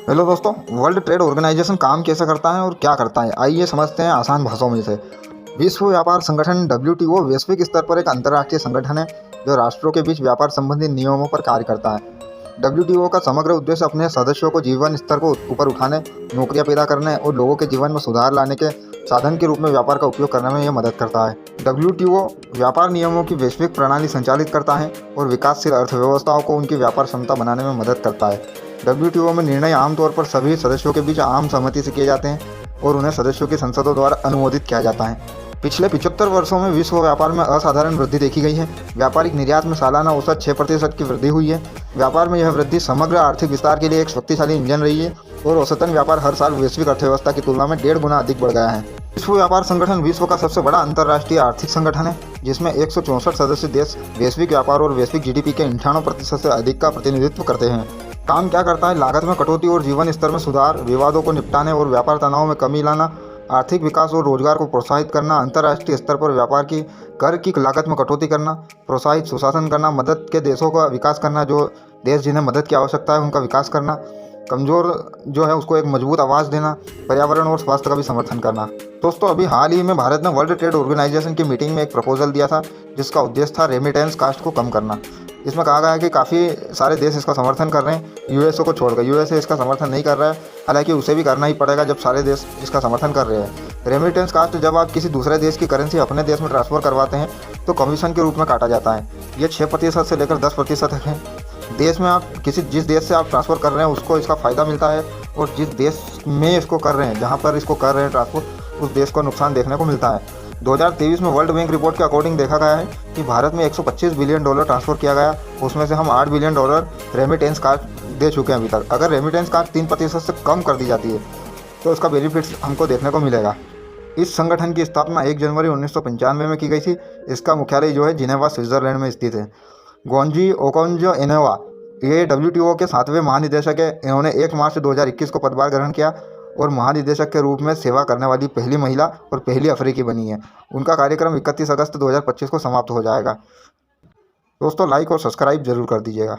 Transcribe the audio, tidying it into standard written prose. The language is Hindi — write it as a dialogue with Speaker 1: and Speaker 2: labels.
Speaker 1: हेलो दोस्तों, वर्ल्ड ट्रेड ऑर्गेनाइजेशन काम कैसे करता है और क्या करता है, आइए समझते हैं आसान भाषाओं में से। विश्व व्यापार संगठन डब्ल्यूटीओ वैश्विक स्तर पर एक अंतर्राष्ट्रीय संगठन है जो राष्ट्रों के बीच व्यापार संबंधी नियमों पर कार्य करता है। डब्ल्यूटीओ का समग्र उद्देश्य अपने सदस्यों को जीवन स्तर को ऊपर उठाने, नौकरियां पैदा करने और लोगों के जीवन में सुधार लाने के साधन के रूप में व्यापार का उपयोग करने में यह मदद करता है। डब्ल्यूटीओ व्यापार नियमों की वैश्विक प्रणाली संचालित करता है और विकासशील अर्थव्यवस्थाओं को उनकी व्यापार क्षमता बनाने में मदद करता है। डब्ल्यूटीओ में निर्णय आमतौर पर सभी सदस्यों के बीच आम सहमति से किए जाते हैं और उन्हें सदस्यों की संसदों द्वारा अनुमोदित किया जाता है। पिछले 75 वर्षों में विश्व व्यापार में असाधारण वृद्धि देखी गई है। व्यापारिक निर्यात में सालाना औसत 6% की वृद्धि हुई है। व्यापार में यह वृद्धि समग्र आर्थिक विस्तार के लिए एक शक्तिशाली इंजन रही है और औसतन व्यापार हर साल वैश्विक अर्थव्यवस्था की तुलना में 1.5 गुना अधिक बढ़ गया है। विश्व व्यापार संगठन विश्व का सबसे बड़ा अंतर्राष्ट्रीय आर्थिक संगठन है, जिसमें 164 सदस्य देश वैश्विक व्यापार और वैश्विक जीडीपी के 98% से अधिक का प्रतिनिधित्व करते हैं। काम क्या करता है? लागत में कटौती और जीवन स्तर में सुधार, विवादों को निपटाने और व्यापार तनाव में कमी लाना, आर्थिक विकास और रोजगार को प्रोत्साहित करना, अंतर्राष्ट्रीय स्तर पर व्यापार की कर की लागत में कटौती करना, प्रोत्साहित सुशासन करना, मदद के देशों का विकास करना, जो देश जिन्हें मदद की आवश्यकता है उनका विकास करना, कमज़ोर जो है उसको एक मजबूत आवाज़ देना, पर्यावरण और स्वास्थ्य का भी समर्थन करना। दोस्तों, अभी हाल ही में भारत ने वर्ल्ड ट्रेड ऑर्गेनाइजेशन की मीटिंग में एक प्रपोजल दिया था जिसका उद्देश्य था रेमिटेंस कास्ट को कम करना। इसमें कहा गया है कि काफ़ी सारे देश इसका समर्थन कर रहे हैं, यूएसए को छोड़कर। यूएसए इसका समर्थन नहीं कर रहा है, हालांकि उसे भी करना ही पड़ेगा जब सारे देश इसका समर्थन कर रहे हैं। रेमिटेंस कास्ट जब आप किसी दूसरे देश की करेंसी अपने देश में ट्रांसफ़र करवाते हैं तो कमीशन के रूप में काटा जाता है। ये 6% से लेकर 10% तक है। देश में आप जिस देश से आप ट्रांसफ़र कर रहे हैं उसको इसका फ़ायदा मिलता है, और जिस देश में इसको कर रहे हैं, जहाँ पर इसको कर रहे हैं ट्रांसफ़र, उस देश को नुकसान देखने को मिलता है। 2023 में वर्ल्ड बैंक रिपोर्ट के अकॉर्डिंग देखा गया है कि भारत में $125 बिलियन ट्रांसफ़र किया गया, उसमें से हम $8 बिलियन रेमिटेंस कास्ट दे चुके हैं अभी तक। अगर रेमिटेंस कास्ट 3% से कम कर दी जाती है तो उसका बेनिफिट्स हमको देखने को मिलेगा। इस संगठन की स्थापना 1 जनवरी 1995 में की गई थी। इसका मुख्यालय जो है जिनेवा, स्विट्ज़रलैंड में स्थित है। गोंजी ओकोंजो-इनेवा ये डब्ल्यूटीओ के 7वें महानिदेशक है। इन्होंने 1 मार्च 2021 को पदभार ग्रहण किया और महानिदेशक के रूप में सेवा करने वाली पहली महिला और पहली अफ्रीकी बनी है। उनका कार्यक्रम 31 अगस्त 2025 को समाप्त हो जाएगा। दोस्तों, लाइक और सब्सक्राइब जरूर कर दीजिएगा।